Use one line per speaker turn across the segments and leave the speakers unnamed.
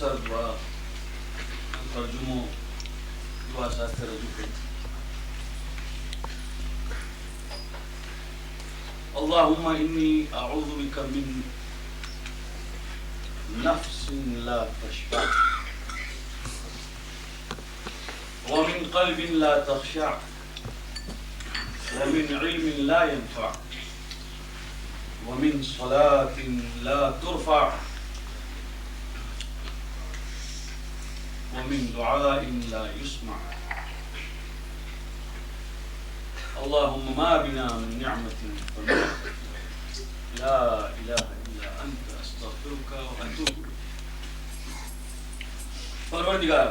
مختصر دعا ترجمو دعا ساتھ رجوع کریں. اللهم إني أعوذ بك من نفس لا تشبع ومن قلب لا تخشع ومن علم لا ينفع ومن صلاة لا ترفع ومن دعاء لا يسمع. اللهم ما بنا من نعمة فمنك لا إله إلا أنت أستغفرك وأتوب إليك. پروردگار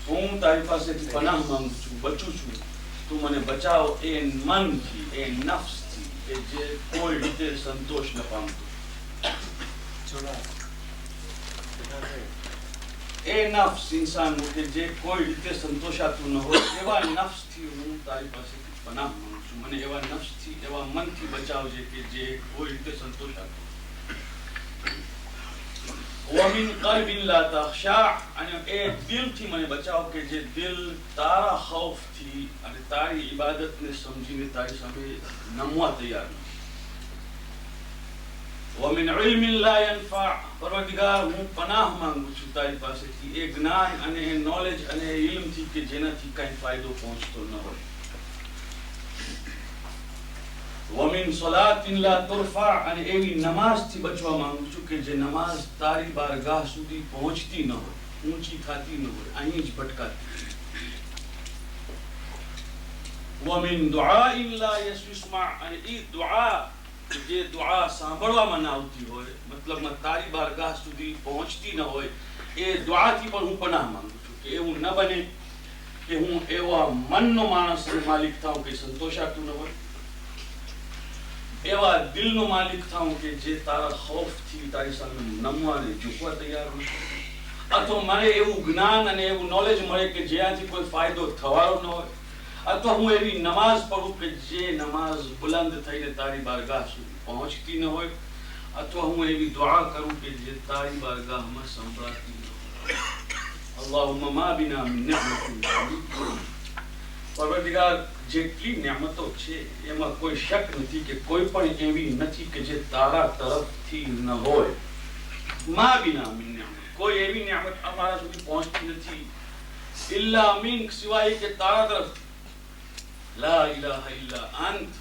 ہوں تاری پاسے کی پناہ مانگو چھو بچو چھو تو منے بچاؤ اے من تھی اے نفس تھی کہ جے کوئی ریتے سنتوش نہ پامتو. اے نفس انسان ہو کہ جے کوئی ریتے سنتوشا تو نہ ہو ایوا نفس تھی ہوں تاری پاسے کی پناہ مانگو چھو منے ایوا نفس تھی ایوا من تھی بچاؤ جے کہ جے کوئی ریتے سنتوشا تو. ومن قلب لا تخشع اے دل تھی منے بچاؤ کہ جے دل تارا خوف تھی تاری عبادت نے سمجھی نے تاری سامنے نموا تیار نہیں. ومن علم لا ينفع پروردگار ہوں پناہ مانگو چھو تاری پاسے تھی اے گنان انے نالج انے علم تھی کہ جینا تھی کہیں فائدو پہنچ تو نہ ہو. ومن صلاة لا ترفع انے ایوی نماز تھی بچوا مانگو چھو کہ جے نماز تاری بارگاہ سودی پہنچتی نہ ہو اونچی کھاتی نہ ہو آئینج بھٹکاتی. ومن دعاء لا يسمع انے ای دعا جے دعا سانبڑوا منا ہوتی ہوئے مطلب میں تاری بارگاہ سودی پہنچتی نہ ہوئے اے دعا تھی پر ہوں پناہ مانگو چھو کہ ہوں نہ بنے کہ ہوں ایوا من نو مانس مالک تھا ہوں کہ سنتوشا تو نہ ہوئے ایوا دل نو مالک تھا ہوں کہ جے تارا خوف تھی تاری سامنے نموانے جھکوا تیار ہوں اتو منے ایو گنان انے ایو نالج ملے کہ جے آن تھی کوئی فائدو تھوارو نہ ہوئے اتو ہوں ایوی نماز پڑھو کہ جے نماز بلند تھئی نے تاری بارگاہ سے پہنچتی نہ ہوئے اتو ہوں ایوی دعا کروں کہ جے تاری بارگاہ میں سنبھلاتی نہ ہوئے. اللہم ما بنا من نعمت پروردگار جیتلی نعمتوں چھے ایما کوئی شک نتی کہ کوئی پر ایوی نتی کہ جے تارا طرف تھی نہ ہوئے. ما بنا من نعمت کوئی ایوی نعمت ہمارا سوی پہنچتی نتی الا من سوائے کہ تارا طرف تھی. لا الہ الا انت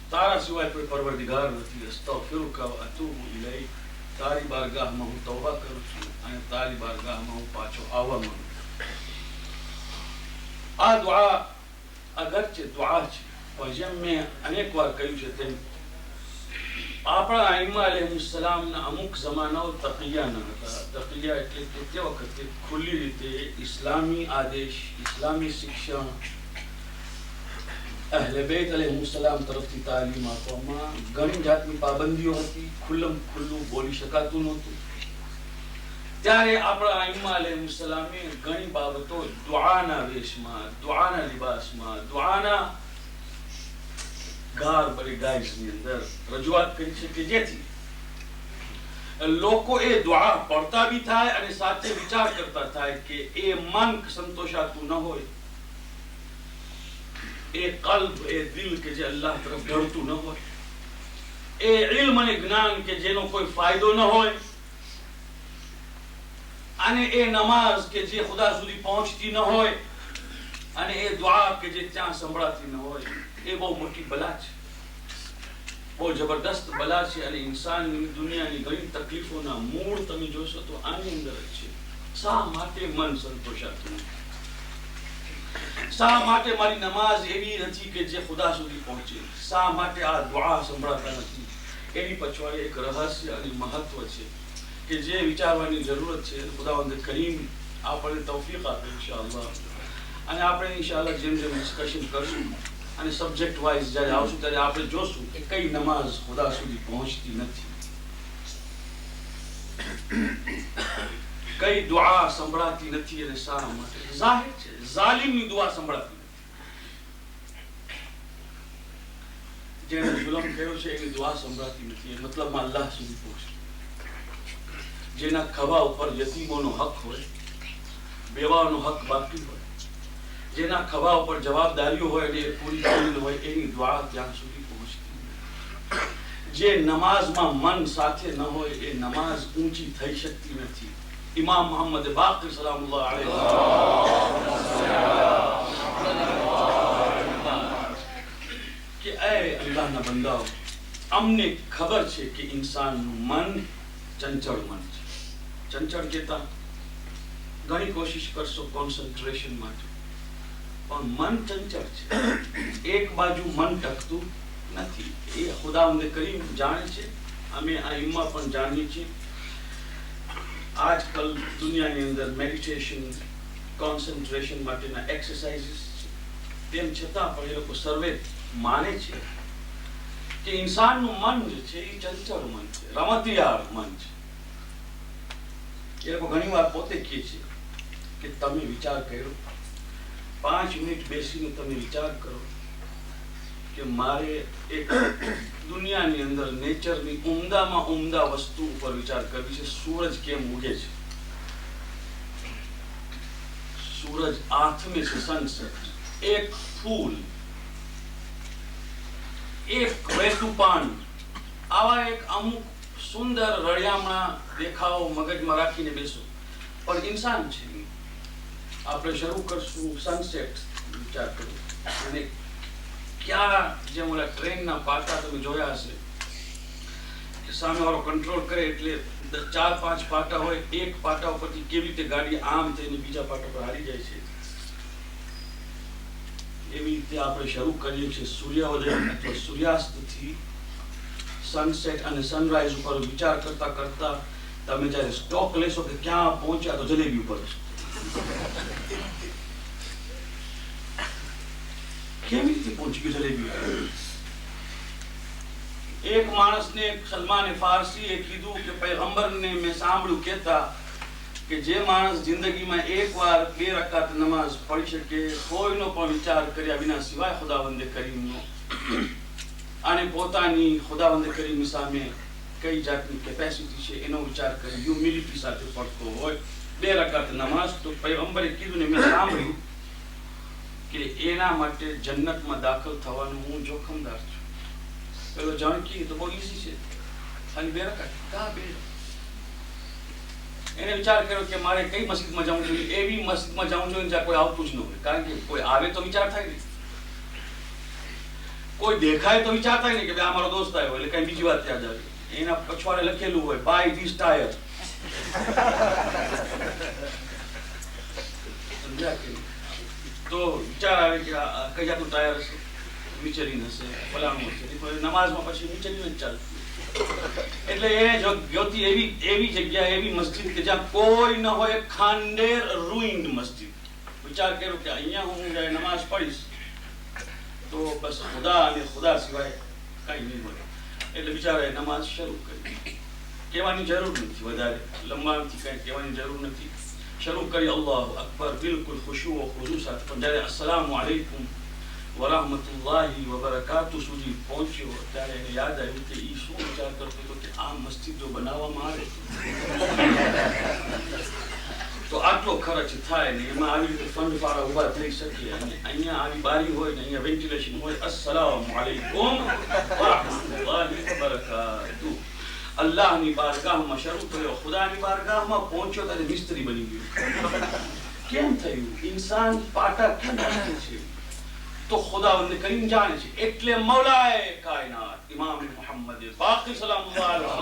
تارا سوائے کوئی پروردگار نتی. استغفرک و اتوب الیک تاری بارگاہ میں ہوں توبہ کرو چھو تاری بارگاہ میں ہوں پاچو آوا مانو. آ دعا اگرچہ دعا چھے وجم میں انیک وار کہیو چھتے آپڑا ائمہ علیہ السلام نا اموک زمانہ و تقیہ نہ ہوتا. تقیہ اٹلے تے وقت کھلی ریتے اسلامی آدیش اسلامی سکشا اہل بیت علیہ السلام طرف تھی تعلیم آتا ماں گھنی جات میں پابندیوں ہوتی کھلم کھلو بولی شکاتون ہوتی تیارے اپنا ائمہ علیہ السلام میں گھنی بابتو دعانا ویشما دعانا لباس ما دعانا گار بڑے گائز میں اندر رجوعات کری چھے جے تھی لوگ کو اے دعا پڑھتا بھی تھا اور ساتھ سے وچار کرتا تھا کہ اے من سنتوشا تو نہ ہوئے اے قلب اے دل کے جے اللہ طرف ڈرتو نہ ہوئے اے علم اے گنان کے جنوں کوئی فائدو نہ ہوئے انے اے نماز کے جے خدا سودی پہنچتی نہ ہوئے انے اے دعا کے جے چاں سنبھڑاتی نہ ہوئے اے وہ موٹی بلا چھے وہ زبردست بلا چھے انے انسان دنیا نی گھنی تکلیفوں نہ موڑ تمی جو سو تو آنے اندر اچھے سا ماتے من سنتوشا تو سا ماتے ماری نماز ایوی نتی کہ جے خدا سودی پہنچے سا ماتے آ دعا سنبھڑاتا نتی ایوی پچھوارے ایک رہاسی آنی محتو چھے کہ جے وچاروانی ضرورت چھے خدا وند کریم آپ نے توفیق آتے انشاءاللہ અને આપણે ઇન્શાઅલ્લાહ જેમ જેમ ડિસ્કશન કરશું અને સબ્જેક્ટ વાઇઝ જ્યારે આવશું ત્યારે આપણે જોશું કે કઈ નમાઝ ખુદા સુધી પહોંચતી નથી, કઈ દુઆ સંભળાતી નથી અને શા માટે. જાહેર છે ઝાલિમની દુઆ સંભળાતી નથી, જેણે જુલમ કર્યો છે એની દુઆ સંભળાતી નથી, એ મતલબમાં અલ્લાહ સુધી પહોંચે. જેના ખભા ઉપર યતીમોનો હક હોય, બેવાનો હક બાકી હોય, જેના ખભા ઉપર જવાબદારીઓ હોય અને એ પૂરી કરેલી હોય, એની દુઆ ત્યાં સુધી પહોંચતી નથી. જે નમાઝમાં મન સાથે ન હોય એ નમાઝ ઊંચી થઈ શકતી નથી. ઇમામ મોહમ્મદ બાકર સલામુલ્લાહ અલૈહ કે એ અલ્લાહના બંદાઓ, અમને ખબર છે કે ઇન્સાનનું મન ચંચળ મન છે. ચંચળ કહેતા ઘણી કોશિશ કરશો કોન્સન્ટ્રેશન માટે, પણ મન ચંચળ છે. એક બાજુ મન ટકતું નથી. એ ખુદાવંદ કરીમ જાણે છે, અમે આ ઇમ્મા પણ જાણીએ છીએ. આજકાલ દુનિયાની અંદર મેડિટેશન, કોન્સન્ટ્રેશન માટેના એક્સરસાઇઝીસ છે. તેમ છતાં પણ એ લોકો સર્વે માને છે કે ઇન્સાનનું મન જે છે એ ચંચળ મન છે, રમતિયાળ મન છે. એ લોકો ઘણી વાર પોતે કહે છે કે તમે વિચાર કર્યો, 5 મિનિટ બેસીને તમે વિચાર કરો કે મારે એક દુનિયાની અંદર નેચરની ઉમદામાં ઉમદા વસ્તુ ઉપર વિચાર કરવી છે. સૂરજ કેમ ઉગે છે, સૂરજ આથમે છે, સનસેટ, એક ફૂલ, એક વહેતું પાણી, આવા એક અમુક સુંદર રળિયામણા દેખાવો મગજમાં રાખીને બેસો. પણ ઇન્સાન છે. આપણે શરૂ કરશું સનસેટ વિચાર કરો, અને ક્યાં જેમ ઓલા ટ્રેનના પાટા તમે જોયા હશે કે સામેવાળો કંટ્રોલ કરે એટલે 4-5 પાટા હોય, એક પાટા ઉપરથી કેવી રીતે ગાડી આમ થઈને બીજા પાટા પર હારી જાય છે. એવી રીતે આપણે શરૂ કરીએ છીએ સૂર્યોદય અથવા સૂર્યાસ્તથી સનસેટ અને સનરાઈઝ ઉપર વિચાર કરતા કરતા તમે જ્યારે સ્ટોક લેશો કે ક્યાં પહોંચ્યા તો જલેબી ઉપર કેવી રીતે પહોંચી ગયું જલેબી. એક માણસને સલમાન ફારસીએ કીધું કે પૈગંબરને મેં સાંભળ્યું કહેતા કે જે માણસ જિંદગીમાં એકવાર 2 રકાત નમાઝ પઢી શકે, કોઈનો પણ વિચાર કર્યા વિના સિવાય ખુદાવંદે કરીમનો, અને પોતાની ખુદાવંદ કરીમ સામે કઈ જાતની કેપેસિટી છે એનો વિચાર કરી હ્યુમિલિટી સાથે પડતો હોય 2 રકાત નમાઝ, તો પૈગંબરે કીધું ને મેં સાંભળ્યું કે એના માટે જન્નતમાં દાખલ થવાનું હું જોખમદાર છું. પેલો જાણકી તો બહુ ઈઝી છે, ખાલી 2 રકાત. કા 2? એને વિચાર કર્યો કે મારે કઈ મસ્જિદમાં જવું જોઈએ, એવી મસ્જિદમાં જવું જોઈએ જ્યાં કોઈ આવતું જ ન હોય. કારણ કે કોઈ આવે તો વિચાર થાય ને, કોઈ દેખાય તો વિચાર થાય ને કે આ મારો દોસ્ત આવ્યો એટલે કઈ બીજી વાત યાદ આવી. એના પછવાડે લખેલું હોય બાય ધીસ ટાયર. તો વિચાર આવે કે કઈ જાતનું ટાયર હશે, મિચેલિન હશે, ફલાણું હશે. નમાઝમાં પછી મિચેલિન જ ચાલે. એટલે એને જોતી એવી જગ્યા, એવી મસ્જિદ કે જ્યાં કોઈ ન હોય, ખાંડેર રૂઇન્ડ મસ્જિદ. વિચાર કર્યો કે અહીંયા હું નમાઝ પઢીશ તો બસ ખુદા અને ખુદા સિવાય કઈ નહીં હોય. એટલે બિચારાએ નમાઝ શરૂ કરી. કહેવાની જરૂર નથી, વધારે લંબાણથી કઈ કહેવાની જરૂર નથી. શરૂ કરી અલ્લાહુ અકબર, બિલકુલ ખુશુ ઓ ખુશુ સાથે. પણ જ્યારે અસ્સલામુ અલૈકુમ વરહમતુલ્લાહી વબરકાતુ સુધી પહોંચ્યો ત્યારે એને યાદ આવ્યું કે એ શું વિચાર કરતો હતો કે આ મસ્જિદ જો બનાવવામાં આવે તો આટલો ખર્ચ થાય ને એમાં આવી રીતે ફંડ ફાળા ઉભા થઈ શકે, અને અહીંયા આવી બારી હોય ને અહીંયા વેન્ટિલેશન હોય. અસ્સલામુ અલૈકુમ વરહમતુલ્લાહી વબરકાતુ. અલ્લાહની બારગાહમાં શરૂ થયો, ખુદાની બારગાહમાં પહોંચ્યો ત્યારે મિસ્ત્રી બની ગયો. કેમ થયું? ઇન્સાન પાટા કેમ રાખે છે? તો ખુદાવંદ કરીમ જાણે છે. એટલે મૌલાએ કાયનાત ઇમામ મુહમ્મદ બાકર સલામુલ્લાહ અલૈહ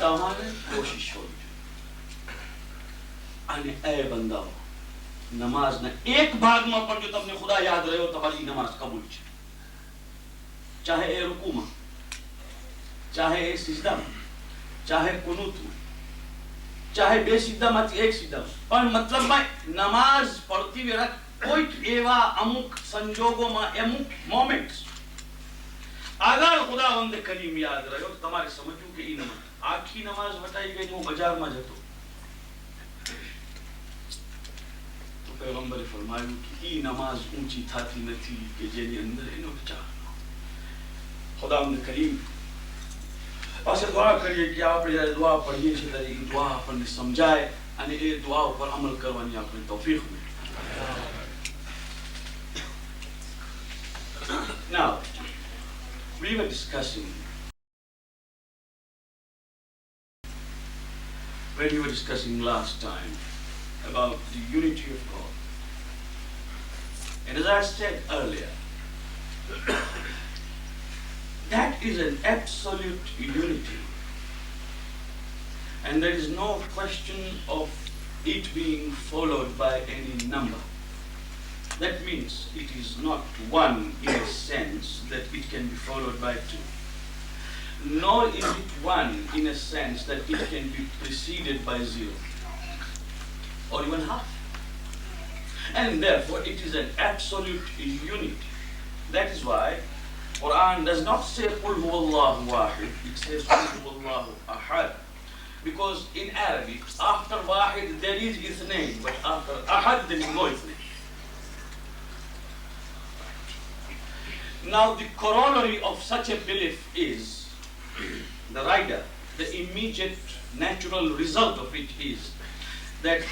તમારે કોશિશ હોવી જોઈએ. અને એ બંદાઓ, નમાઝના એક ભાગમાં પણ જો તમને ખુદા યાદ રહ્યો, તમારી નમાઝ કબૂલ છે. ચાહે એ રૂકુમાં, ચાહે એ સિજદામાં, ચાહે કુનૂતમાં, ચાહે 2 સિજદામાંથી 1 સિજદામાં. પણ મતલબમાં નમાઝ પડતી વેળા કોઈક એવા અમુક સંજોગોમાં, અમુક મોમેન્ટ્સ આગળ ખુદાવંદ કરીમ યાદ રહ્યો, તમારે સમજવું કે ઈ નમાઝ આખી નમાઝ વટાઈ ગઈ. હું બજારમાં જતો તો પૈગંબરે ફરમાયું કે ઈ નમાઝ ઊંચી થતી નથી કે જેની અંદર એનો વિચાર. ખુદાવંદ કરીમ और से दुआ करिए कि आपने ये दुआ पढ़िए इसी तरह की दुआ आपने समझाए અને એ દુઆ ઉપર અમલ કરવાની આપણે તૌફીક મળે. Now, we were discussing last time about the unity of God. And as I said earlier, that is an absolute unity. And there is no question of it being followed by any number. That means it is not one in a sense that it can be followed by two. Nor is it one in a sense that it can be preceded by zero or even half. And therefore it is an absolute unity. That is why Quran does not say Qul huwallahu wahid, it says Qul huwallahu ahad. Because in Arabic, after wahid there is ithnain, but after ahad there is no ithnain. Now the corollary of such a belief is, the rider, the immediate natural result of it is that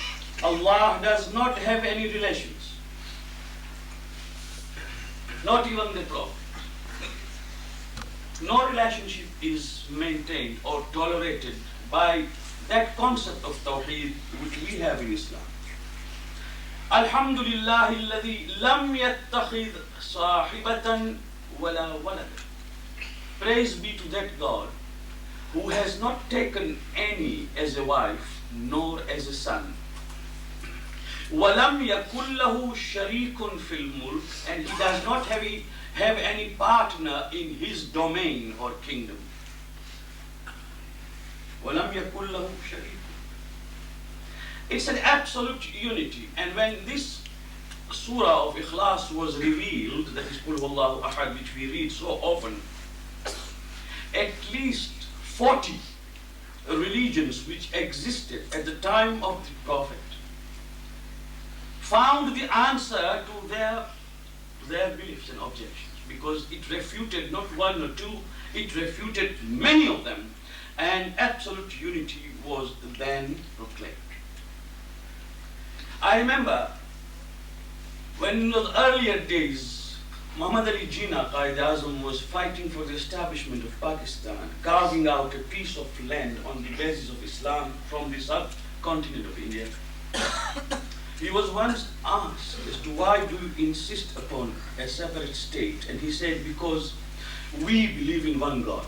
Allah does not have any relations, not even the Prophet. No relationship is maintained or tolerated by that concept of Tawheed which we have in Islam. Alhamdulillahi alladhi lam yattakhidh sahibatan wala walad. Praise be to that God who has not taken any as a wife nor as a son. Walam yakul lahu sharikun fil mulk, and he does not have any partner in his domain or kingdom. وَلَمْ يَكُنْ لَهُ شَرِيكٌ. It's an absolute unity. And when this surah of Ikhlas was revealed, that is Qul Huwallahu Ahad, which we read so often, at least 40 religions which existed at the time of the Prophet found the answer to their beliefs and objections, because it refuted not one or two, it refuted many of them. And absolute unity was then proclaimed. I remember when in those earlier days, Muhammad Ali Jinnah, Qaid-e-Azam, was fighting for the establishment of Pakistan, carving out a piece of land on the basis of Islam from the subcontinent of India. He was once asked as to why do you insist upon a separate state, and he said, because we believe in one God.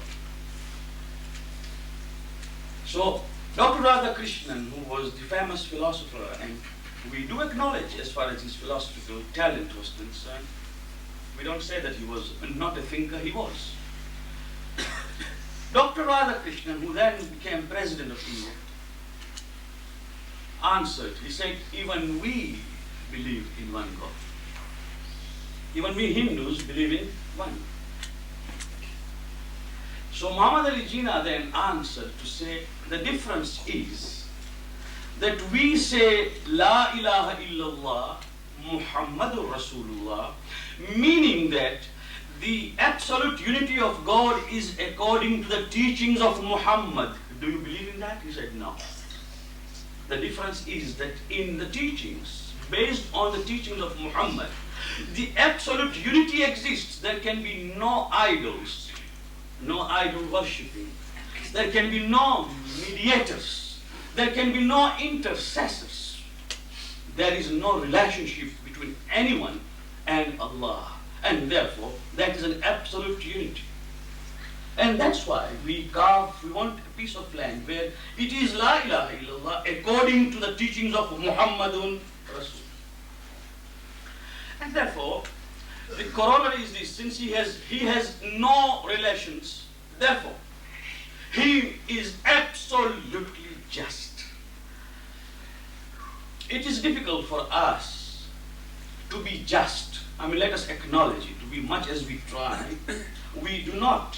So, Dr. Radhakrishnan, who was the famous philosopher, and we do acknowledge as far as his philosophical talent was concerned, we don't say that he was not a thinker, he was. Dr. Radhakrishnan, who then became president of India, answered, he said, even we believe in one God. Even we Hindus believe in one. So Muhammad Ali Jinnah then answered to say, the difference is that we say La ilaha illallah Muhammadur Rasulullah, meaning that the absolute unity of God is according to the teachings of Muhammad. Do you believe in that? He said no. The difference is that in the teachings, based on the teachings of Muhammad, the absolute unity exists. There can be no idols, no idol worshipping. There can be no mediators. There can be no intercessors. There is no relationship between anyone and Allah. And therefore, that is an absolute unity. And that's why we want a piece of land where it is La ilaha illallah according to the teachings of Muhammadun Rasul. And therefore, the corollary is this: since he has no relations, therefore he is absolutely just. It is difficult for us to be just. I mean, let us acknowledge it. To be much as we try, we do not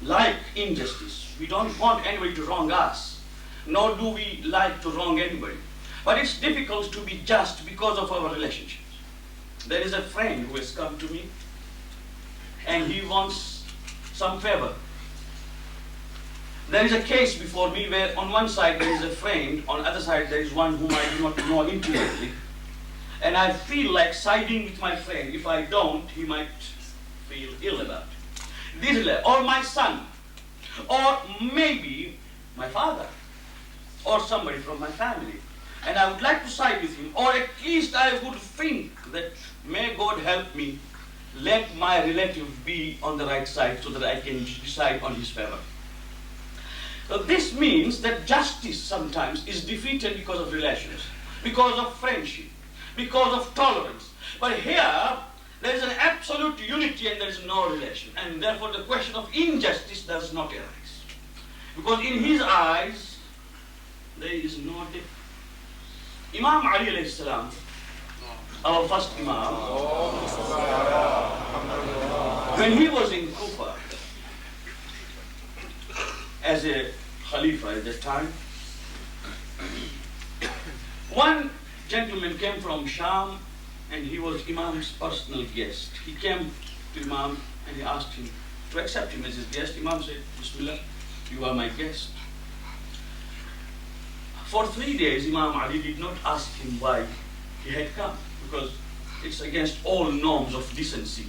like injustice. We don't want anybody to wrong us, nor do we like to wrong anybody. But it's difficult to be just because of our relationships. There is a friend who has come to me and he wants some favor. There is a case before me where on one side there is a friend, on the other side there is one whom I do not know intimately. And I feel like siding with my friend. If I don't, he might feel ill about it. This is or my son, or maybe my father, or somebody from my family. And I would like to side with him, or at least I would think that may God help me, let my relative be on the right side so that I can decide on his favor. So this means that justice sometimes is defeated because of relations, because of friendship, because of tolerance. But here, there is an absolute unity and there is no relation. And therefore the question of injustice does not arise. Because in his eyes, there is no difference. Imam Ali alayhi salam, our first Imam, when he was in Kufa as a Khalifa at that time, one gentleman came from Sham and he was Imam's personal guest. He came to Imam and he asked him to accept him as his guest. Imam said, Bismillah, you are my guest. For 3 days, Imam Ali did not ask him why he had come, because it's against all norms of decency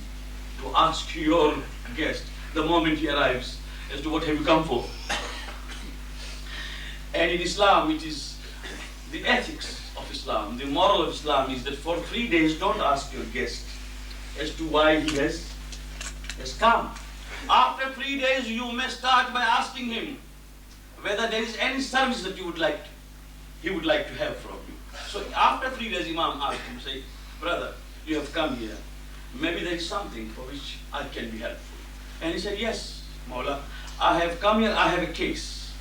to ask your guest the moment he arrives as to what have you come for. And in Islam, it is the ethics of Islam, the moral of Islam is that for 3 days, don't ask your guest as to why he has come. After 3 days, you may start by asking him whether there is any service that he would like to have from you. So after 3 days, Imam asked him, say, brother, you have come here. Maybe there is something for which I can be helpful. And he said, yes, Mawla, I have come here, I have a case.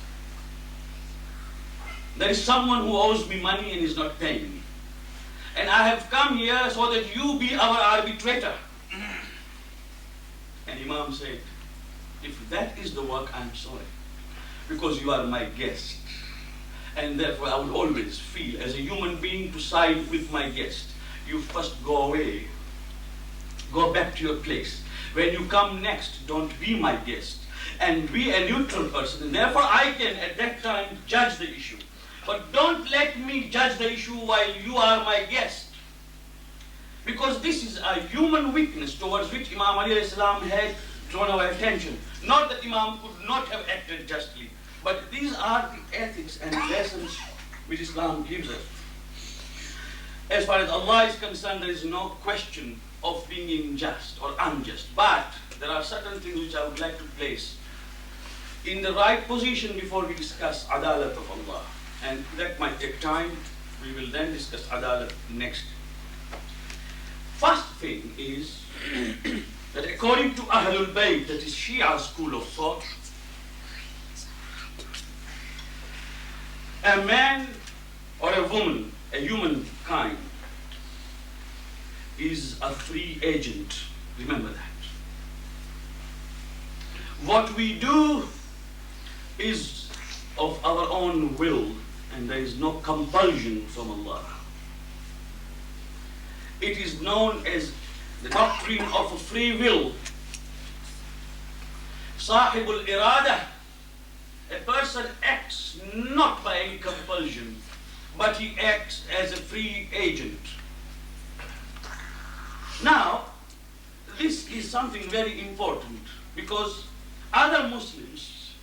There is someone who owes me money and is not paying me. And I have come here so that you be our arbitrator. And Imam said, if that is the work, I'm sorry. Because you are my guest. And therefore I would always feel as a human being to side with my guest. You first go away. Go back to your place. When you come next, don't be my guest. And be a neutral person. And therefore I can at that time judge the issue. But don't let me judge the issue while you are my guest. Because this is a human weakness towards which Imam Ali salam had drawn our attention. Not that Imam could not have acted justly, but these are the ethics and lessons which Islam gives us. As far as Allah is concerned, there is no question of being unjust or unjust. But there are certain things which I would like to place in the right position before we discuss adalat of Allah. And that might take time. We will then discuss adalat next. First thing is that according to Ahlul Bayt, that is Shia school of thought, a man or a woman, a humankind, is a free agent. Remember that. What we do is of our own will, and there is no compulsion from Allah. It is known as the doctrine of free will. Sahibul irada, a person acts not by any compulsion, but he acts as a free agent. Now, this is something very important, because other Muslims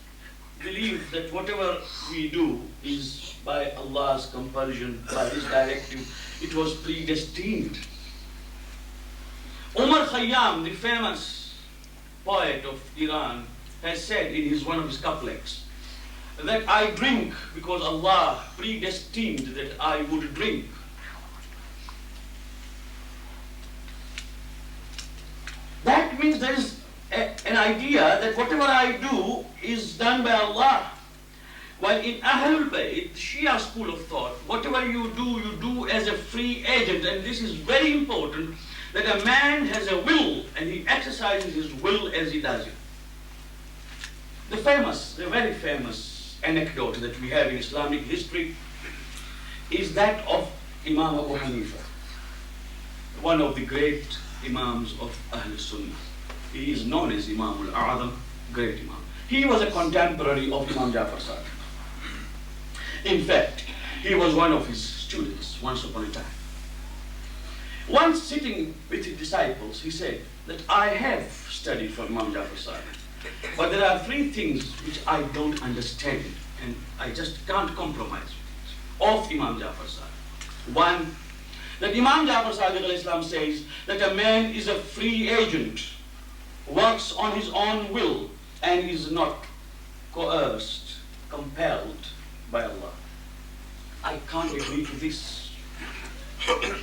believe that whatever we do is by Allah's compulsion, by His directive. It was predestined. Umar Khayyam, the famous poet of Iran, has said in one of his couplets that I drink because Allah predestined that I would drink. That means there is an idea that whatever I do is done by Allah. While in Ahlul Bayt, Shia school of thought, whatever you do as a free agent. And this is very important, that a man has a will and he exercises his will as he does it. The very famous anecdote that we have in Islamic history is that of Imam Abu Hanifa, one of the great Imams of Ahl Sunnah. He is known as Imam al-A'zam, great Imam. He was a contemporary of Imam Jafar Sadiq. In fact, he was one of his students once upon a time. Once sitting with his disciples, he said that I have studied from Imam Jafar Sadiq, but there are three things which I don't understand and I just can't compromise with of Imam Jafar Sadiq. One, that Imam Jafar Sadiq al-Islam says that a man is a free agent, works on his own will, and is not coerced, compelled by Allah. I can't agree to this.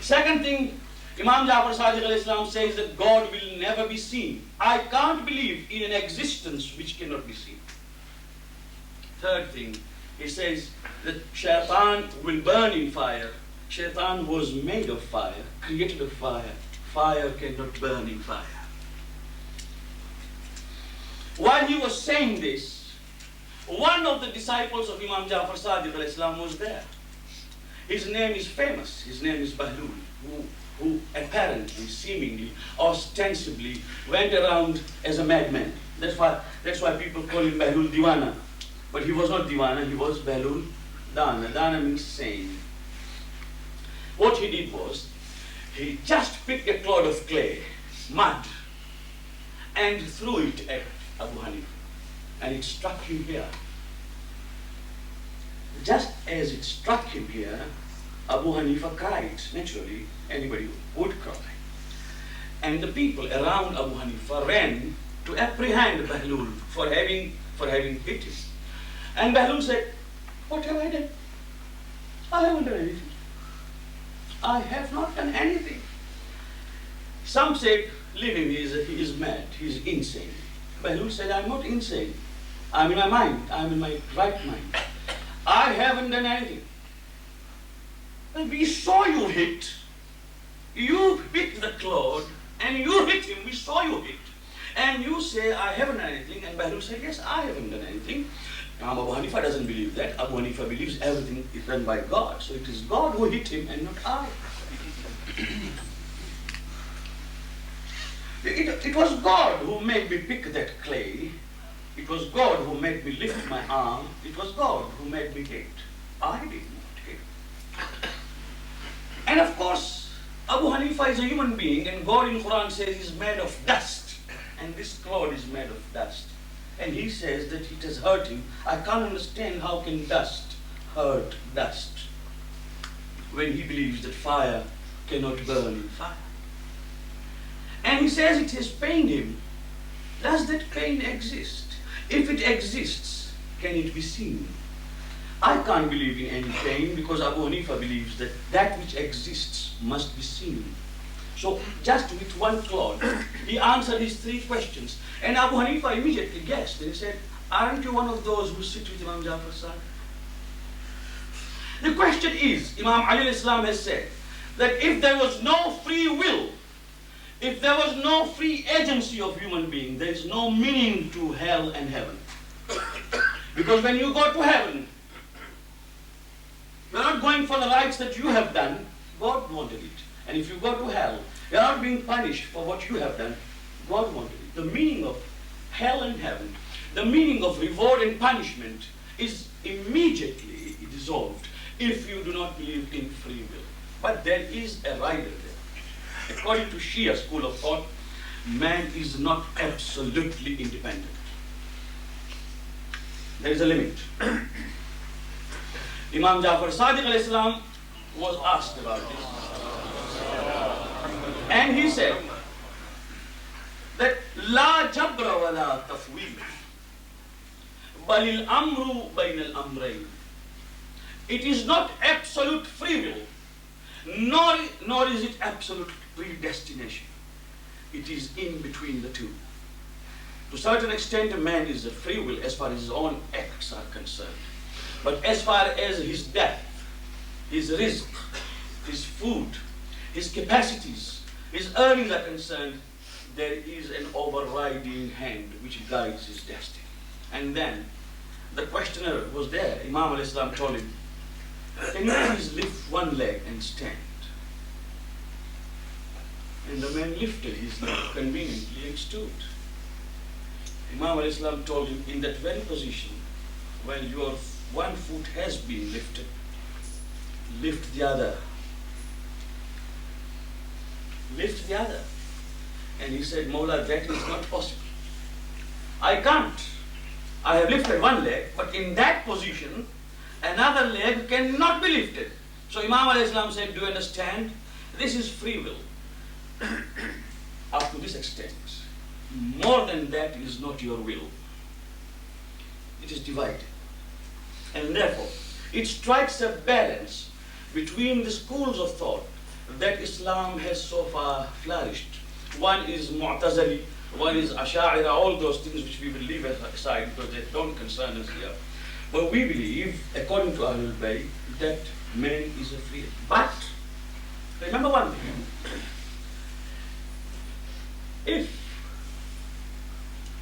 Second thing, Imam Jafar Sadiq al-Islam says that God will never be seen. I can't believe in an existence which cannot be seen. Third thing, he says that Shaitan will burn in fire. Shaitan was made of fire, created of fire. Fire cannot burn in fire. While he was saying this, one of the disciples of Imam Jafar Sadiq al-Islam was there. His name is famous. His name is Bahlul, who apparently, seemingly, ostensibly went around as a madman. That's why people call him Bahlul Diwana. But he was not Diwana, he was Bahlul Dana. Dana means sane. What he did was, he just picked a clod of clay, mud, and threw it at Abu Hanifa. And it struck him here. Just as it struck him here, Abu Hanifa cried. Naturally, anybody would cry. And the people around Abu Hanifa ran to apprehend Bahlul for having hit him. And Bahlul said, what have I done? I haven't done anything. I have not done anything. Some said, leave him, he is mad, he is insane. Bahlul said, I'm not insane. I'm in my mind, I'm in my right mind. I haven't done anything. Well, we saw you hit. You picked the clod and you hit him. We saw you hit. And you say, I haven't done anything. And Bahlul said, yes, I haven't done anything. Now, Abu Hanifa doesn't believe that. Abu Hanifa believes everything is done by God. So it is God who hit him and not I. It was God who made me pick that clay. It was God who made me lift my arm. It was God who made me hit. I did not hit. And of course, Abu Hanifa is a human being, and God in Quran says he's made of dust. And this clod is made of dust. And he says that it has hurt him. I can't understand how can dust hurt dust when he believes that fire cannot burn in fire. And he says it has pained him. Does that pain exist? If it exists, can it be seen? I can't believe in any pain because Abu Hanifa believes that that which exists must be seen. So just with one clod, he answered his three questions. And Abu Hanifa immediately guessed and he said, aren't you one of those who sit with Imam Jafar Sadiq? The question is, Imam Ali al-Islam has said that if there was no free will, if there was no free agency of human being, there is no meaning to hell and heaven. Because when you go to heaven, you're not going for the rights that you have done, God wanted it. And if you go to hell, you're not being punished for what you have done, God wanted it. The meaning of hell and heaven, the meaning of reward and punishment is immediately dissolved if you do not believe in free will. But there is a rider there. According to Shia school of thought, man is not absolutely independent. There is a limit. Imam Jafar Sadiq al-Islam was asked about this. And he said that La jabra wa la tafweed balil amru bain al-amrayn. It is not absolute free will, nor is it absolute predestination. It is in between the two. To a certain extent, a man is a free will as far as his own acts are concerned. But as far as his death, his rizq, his food, his capacities, his earnings are concerned, there is an overriding hand which guides his destiny. And then the questioner was there. Imam al-Islam told him, can you please lift one leg and stand? And the man lifted his leg conveniently and stood. Imam al-Islam told him, in that very position, while your one foot has been lifted, lift the other. Lift the other. And he said, Mawla, that is not possible. I can't. I have lifted one leg, but in that position, another leg cannot be lifted. So Imam al-Islam said, do you understand? This is free will. Up to this extent. More than that is not your will. It is divided. And therefore, it strikes a balance between the schools of thought that Islam has so far flourished. One is Mu'tazili, one is Ash'ari, all those things which we will leave aside because they don't concern us here. But we believe, according to Ahlul Bayt, that man is a free. But, remember one thing. If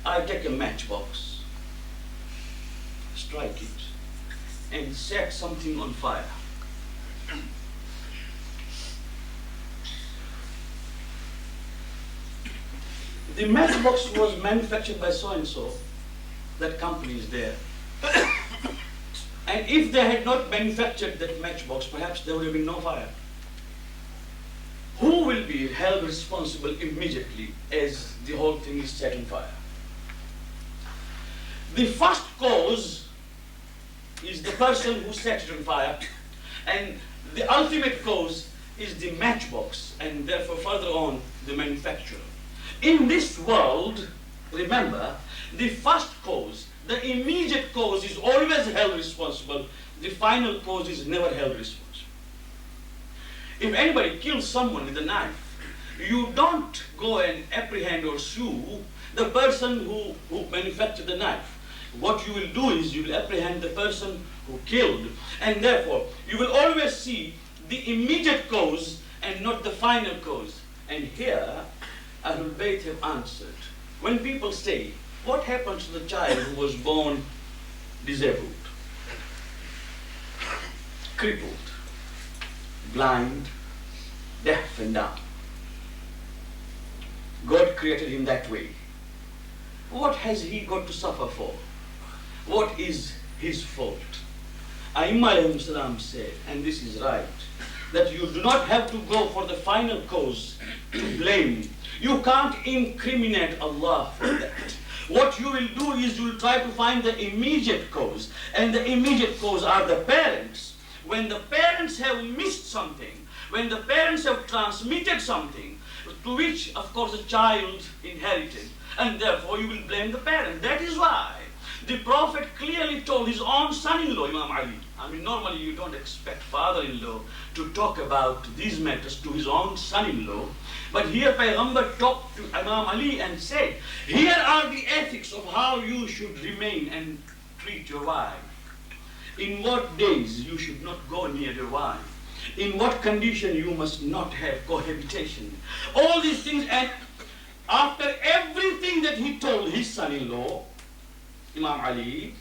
I take a matchbox, strike it, and set something on fire, the matchbox was manufactured by so-and-so, that company is there. And if they had not manufactured that matchbox, perhaps there would have been no fire. Who will be held responsible immediately as the whole thing is set on fire? The first cause is the person who set it on fire, and the ultimate cause is the matchbox, and therefore further on the manufacturer. In this world, remember, the first cause, the immediate cause is always held responsible. The final cause is never held responsible. If anybody kills someone with a knife, you don't go and apprehend or sue the person who manufactured the knife. What you will do is you will apprehend the person who killed, and therefore you will always see the immediate cause and not the final cause. And here, Ahlul Bayt have answered. When people say, what happens to the child who was born disabled, crippled, blind, deaf and dumb? God created him that way. What has he got to suffer for? What is his fault? Aimma alayhim salam said, and this is right, that you do not have to go for the final cause to blame. You can't incriminate Allah for that. What you will do is you will try to find the immediate cause, and the immediate cause are the parents. When the parents have missed something, when the parents have transmitted something, to which of course the child inherited, and therefore you will blame the parent. That is why the Prophet clearly told his own son-in-law, Imam Ali. I mean, normally you don't expect father-in-law to talk about these matters to his own son-in-law. But here Payghambar talked to Imam Ali and said, here are the ethics of how you should remain and treat your wife. In what days you should not go near your wife. In what condition you must not have cohabitation. All these things, and after everything that he told his son-in-law, Imam Ali,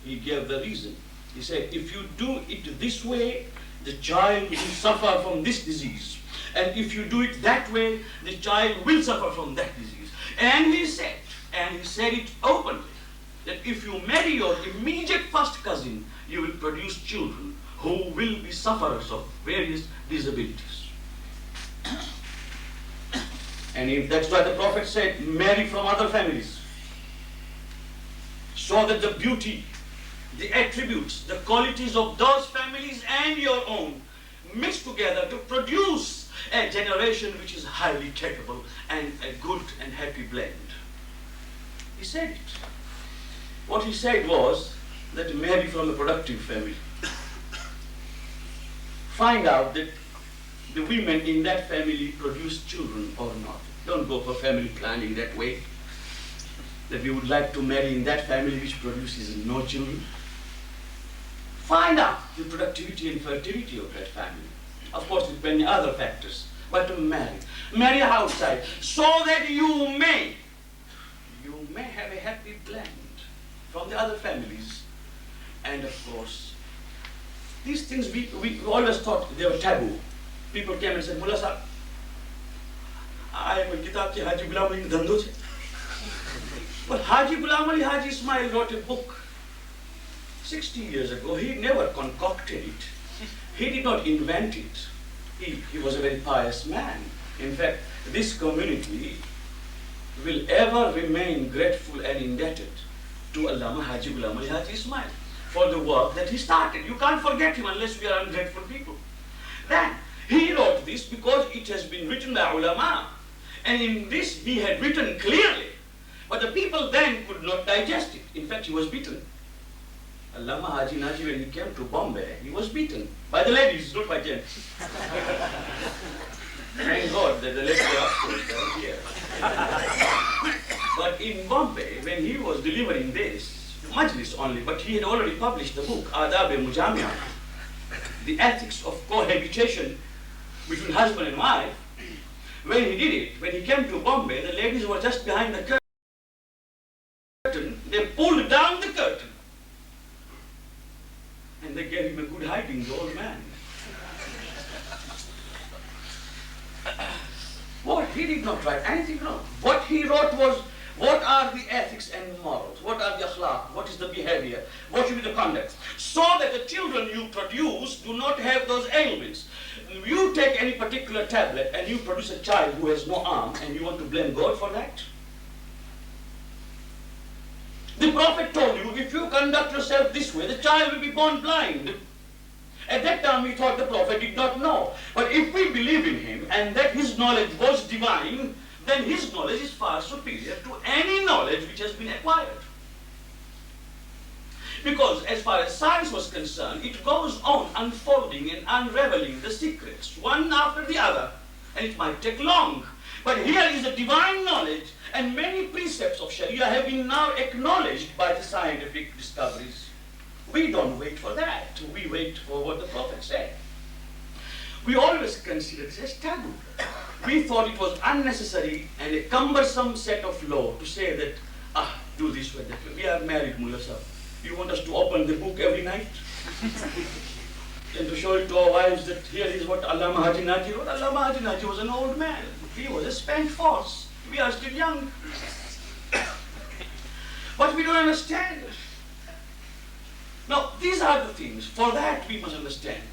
he gave the reason. He said, if you do it this way, the child will suffer from this disease. And if you do it that way, the child will suffer from that disease. And he said it openly, that if you marry your immediate first cousin, you will produce children who will be sufferers of various disabilities. And if that's why the Prophet said, marry from other families, so that the beauty, the attributes, the qualities of those families and your own mix together to produce a generation which is highly capable and a good and happy blend. He said it. What he said was that marry from a productive family. Find out that the women in that family produce children or not. Don't go for family planning that way, that we would like to marry in that family which produces no children. Find out the productivity and fertility of that family. Of course, with many other factors, but to marry. Marry outside, so that you may have a happy blend from the other families. And of course, these things we always thought they were taboo. People came and said, Mulla Sahib, I am a kitab ki Haji Ghulam Nabi Dhandho che. But Haji Ghulam Ali Haji Ismail wrote a book 60 years ago. He never concocted it. He did not invent it. He was a very pious man. In fact, this community will ever remain grateful and indebted to Allama Haji Ghulam Ali Haji Ismail for the work that he started. You can't forget him unless we are ungrateful people. Then, he wrote this because it has been written by ulama. And in this, he had written clearly. But the people then could not digest it. In fact, he was beaten. Allama Haji Naji, when he came to Bombay, he was beaten by the ladies, not by gents. Thank God that the ladies were upstairs, down here. But in Bombay, when he was delivering this, Majlis only, but he had already published the book, Adab-e-Mujamia, the ethics of cohabitation between husband and wife. When he did it, when he came to Bombay, the ladies were just behind the curtain. They pulled down the curtain. And they gave him a good hiding, the old man. What? He did not write anything wrong. What he wrote was, what are the ethics and morals? What are the akhlaq? What is the behavior? What should be the conduct? So that the children you produce do not have those ailments. You take any particular tablet and you produce a child who has no arm and you want to blame God for that? The Prophet told you, if you conduct yourself this way, the child will be born blind. At that time we thought the Prophet did not know. But if we believe in him and that his knowledge was divine, then his knowledge is far superior to any knowledge which has been acquired. Because as far as science was concerned, it goes on unfolding and unraveling the secrets, one after the other, and it might take long. But here is a divine knowledge, and many precepts of Sharia have been now acknowledged by the scientific discoveries. We don't wait for that. We wait for what the Prophet said. We always considered this as taboo. We thought it was unnecessary and a cumbersome set of law to say that, do this way, that way. We are married, Mulla Sahib. You want us to open the book every night? And to show it to our wives that here is what Allama Haji Naji wrote. Allama Haji Naji was an old man. He was a spent force. We are still young. But we don't understand. Now, these are the things. For that, we must understand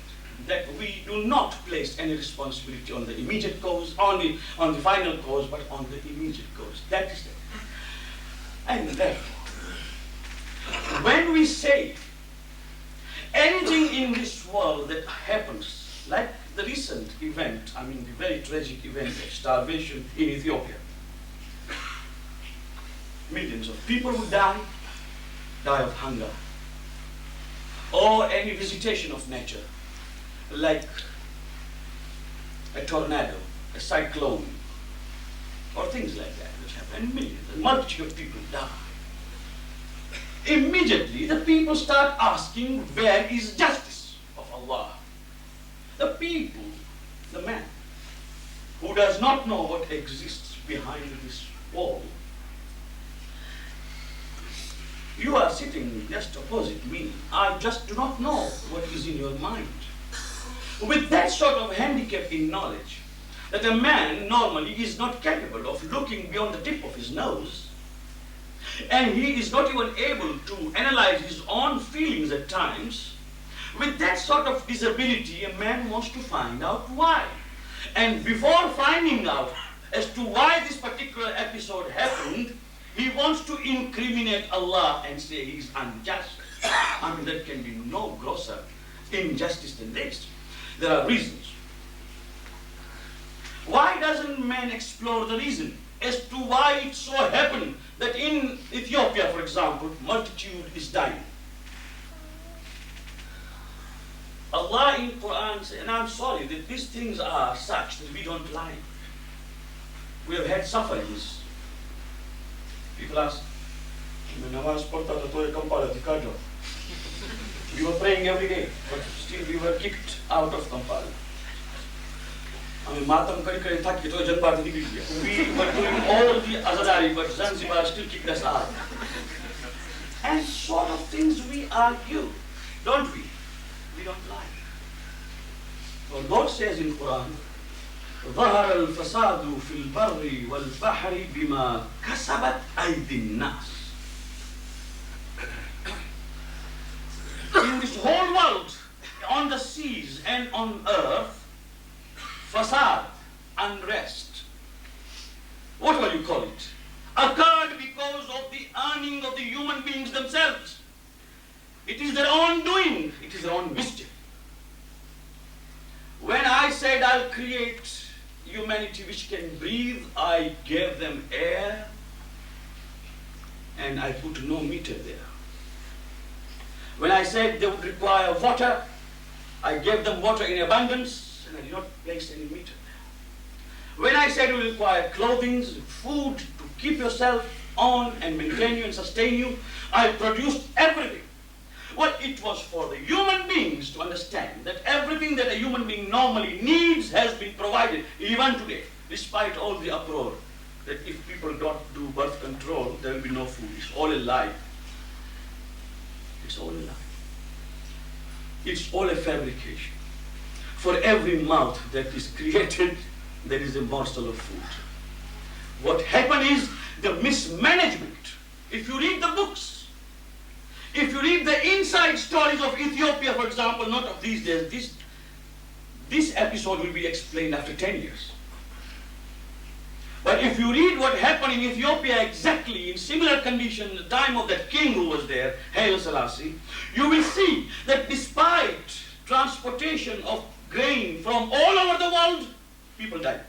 that we do not place any responsibility on the immediate cause, on the final cause, but on the immediate cause. That is it. And therefore, when we say anything in this world that happens, like the recent event, the very tragic event of starvation in Ethiopia, millions of people will die of hunger, or any visitation of nature, like a tornado, a cyclone, or things like that which happen, and millions, a multitude of people die. Immediately the people start asking, where is justice of Allah? The people, the man who does not know what exists behind this wall. You are sitting just opposite me. I just do not know what is in your mind. With that sort of handicap in knowledge, that a man normally is not capable of looking beyond the tip of his nose, and he is not even able to analyze his own feelings at times, with that sort of disability, a man wants to find out why. And before finding out as to why this particular episode happened, he wants to incriminate Allah and say he is unjust. There can be no grosser injustice than this. There are reasons. Why doesn't man explore the reason as to why it so happened that in Ethiopia, for example, multitude is dying? Allah in Quran says, and I'm sorry that these things are such that we don't like. We have had sufferings. People ask, we were praying every day, but still we were kicked out of Kampala. We were doing all the Azadari, but Zanzibar still kicked us out. And sort of things we argue, don't we? We don't like. Well, God says in Quran, ظهر الفساد في البر والبحر بما كسبت أيدي الناس. In this whole world, on the seas and on earth, fasad, unrest, whatever you call it, occurred because of the earning of the human beings themselves. It is their own doing, it is their own mischief. When I said I'll create humanity which can breathe, I gave them air and I put no meter there. When I said they would require water, I gave them water in abundance and I did not place any meter there. When I said you will require clothing, food to keep yourself on and maintain you and sustain you, I produced everything. Well, it was for the human beings to understand that everything that a human being normally needs has been provided, even today, despite all the uproar, that if people don't do birth control, there will be no food. It's all a lie. It's all a lie. It's all a fabrication. For every mouth that is created, there is a morsel of food. What happened is the mismanagement. If you read the books, if you read the inside stories of Ethiopia, for example, not of these days, this episode will be explained after 10 years. But if you read what happened in Ethiopia exactly in similar condition, the time of that king who was there, Haile Selassie, you will see that despite transportation of grain from all over the world, people died.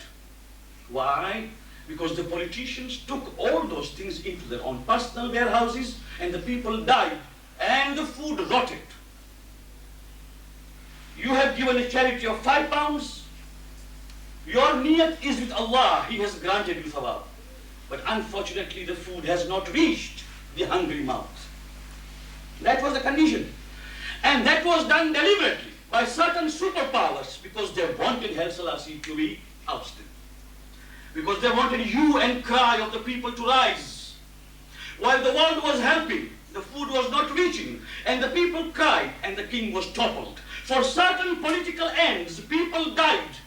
Why? Because the politicians took all those things into their own personal warehouses and the people died and the food rotted. You have given a charity of £5. Your niyat is with Allah. He has granted you thawab. But unfortunately the food has not reached the hungry mouths. That was the condition. And that was done deliberately by certain superpowers because they wanted Haile Selassie to be ousted. Because they wanted hue and cry of the people to rise. While the world was helping, the food was not reaching, and the people cried, and the king was toppled. For certain political ends, people died.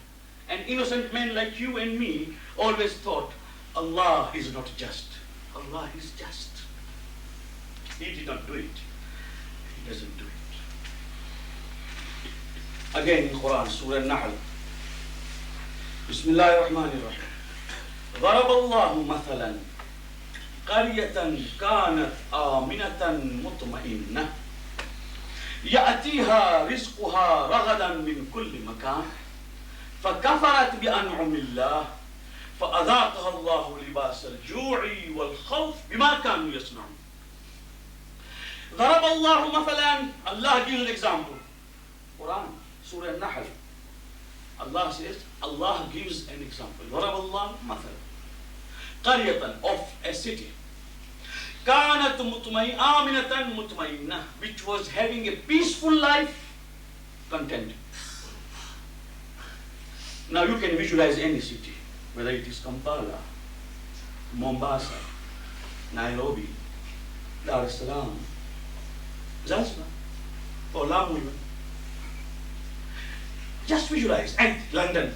And innocent men like you and me always thought, Allah is not just. Allah is just. He did not do it. He doesn't do it. Again in Quran, Surah Nahl. Bismillah ar-Rahman ar-Rahim. ضرب الله مثلا قرية كانت آمنة مطمئنة يأتيها رزقها رغدا من كل مكان فكفرت بأنعم الله فأذاقها الله لباس الجوع والخوف بما كانوا يصنعون. ضرب الله مثلا, Allah gives an example. Quran, Surah Nahl. Allah says, Allah gives an example. ضرب الله مثلا قرية, of a city, كانت آمنة مطمئنة, which was having a peaceful life, content. Now you can visualize any city, whether it is Kampala, Mombasa, Nairobi, Dar es Salaam, Zanzibar, or Lamu even. Just visualize. And London,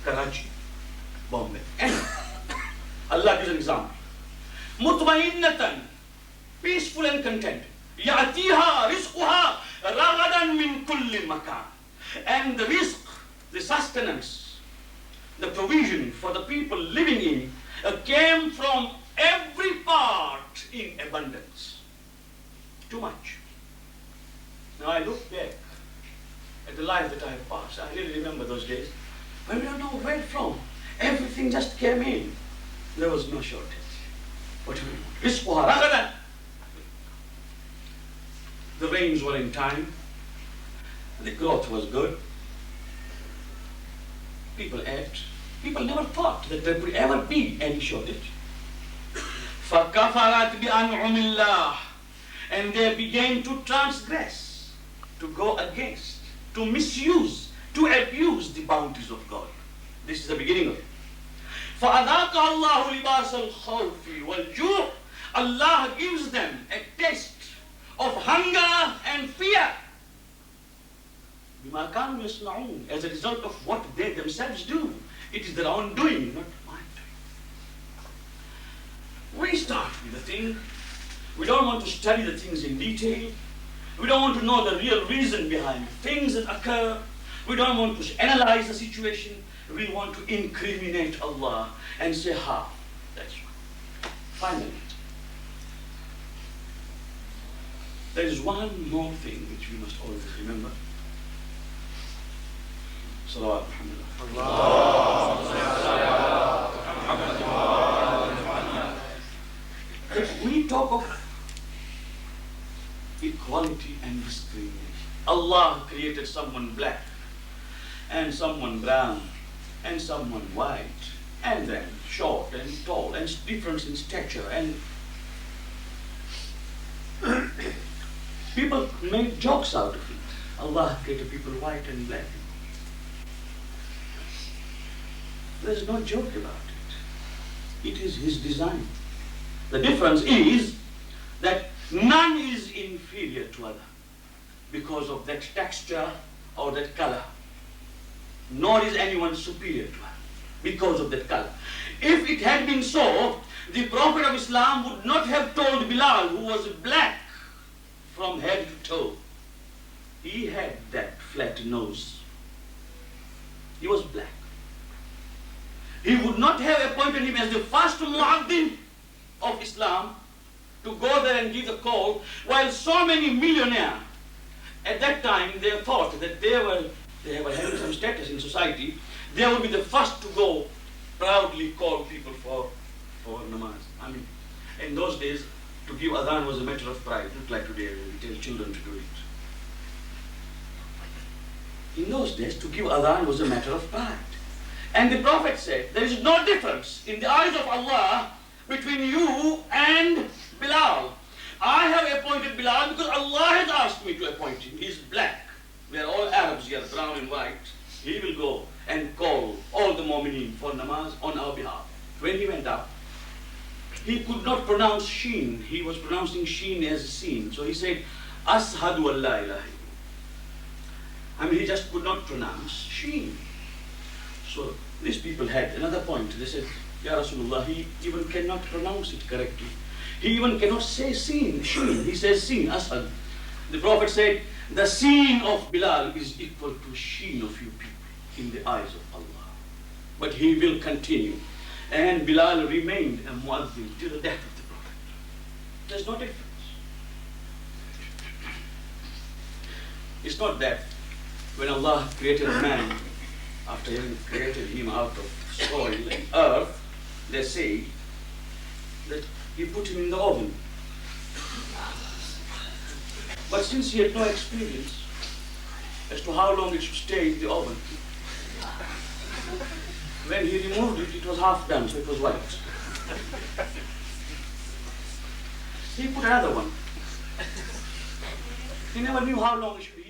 Karachi, Bombay. And Allah gives an example. Mutmainnatan, peaceful and content. Ya'tiha rizquha ragadan min kulli makan. And the rizq, the sustenance, the provision for the people living in came from every part in abundance. Too much. Now I look back at the life that I have passed. I really remember those days. But we don't know where from. Everything just came in. There was no shortage. What do we want? The rains were in time. The growth was good. People ate. People never thought that there could ever be any shortage. فَكَفَرَتْ بِأَنْعُمِ اللَّهِ, and they began to transgress, to go against, to misuse, to abuse the bounties of God. This is the beginning of it. فَأَذَاقَ اللَّهُ لِبَاسَ الْخَوْفِ وَالْجُوعِ, Allah gives them a taste of hunger and fear. بِمَا كَانُوا يَصْنَعُونَ, as a result of what they themselves do. It is their own doing, not mine doing. We start with the thing. We don't want to study the things in detail. We don't want to know the real reason behind things that occur. We don't want to analyze the situation. We want to incriminate Allah and say how. That's right. Finally, there is one more thing which we must always remember. Salawat Muhammad. We talk of equality and discrimination. Allah created someone black and someone brown and someone white and then short and tall and difference in stature, and people made jokes out of it. Allah created people white and black. There's no joke about it. It is His design. The difference is that none is inferior to other because of that texture or that color. Nor is anyone superior to other because of that color. If it had been so, the Prophet of Islam would not have told Bilal, who was black from head to toe. He had that flat nose. He was black. He would not have appointed him as the first muaddin of Islam to go there and give the call, while so many millionaires at that time, they thought that they were having some status in society. They would be the first to go proudly call people for namaz. I mean, in those days, to give adhan was a matter of pride, not like today we tell children to do it. In those days, to give adhan was a matter of pride. And the Prophet said, there is no difference in the eyes of Allah between you and Bilal. I have appointed Bilal because Allah has asked me to appoint him. He is black. We are all Arabs here, brown and white. He will go and call all the mu'mineen for namaz on our behalf. When he went up, he could not pronounce sheen. He was pronouncing sheen as seen. So he said, Ashhadu an la ilaha illallah. I mean, he just could not pronounce sheen. So these people had another point. They said, Ya Rasulullah, he even cannot pronounce it correctly. He even cannot say seen, sheen. He says seen, ashad. The Prophet said, the seen of Bilal is equal to sheen of you people in the eyes of Allah. But he will continue. And Bilal remained a muazzin till the death of the Prophet. There's no difference. It's not that when Allah created a man, after having created him out of soil and earth, they say that He put him in the oven. But since he had no experience as to how long it should stay in the oven, when he removed it, it was half done, so it was white. He put another one. He never knew how long it should be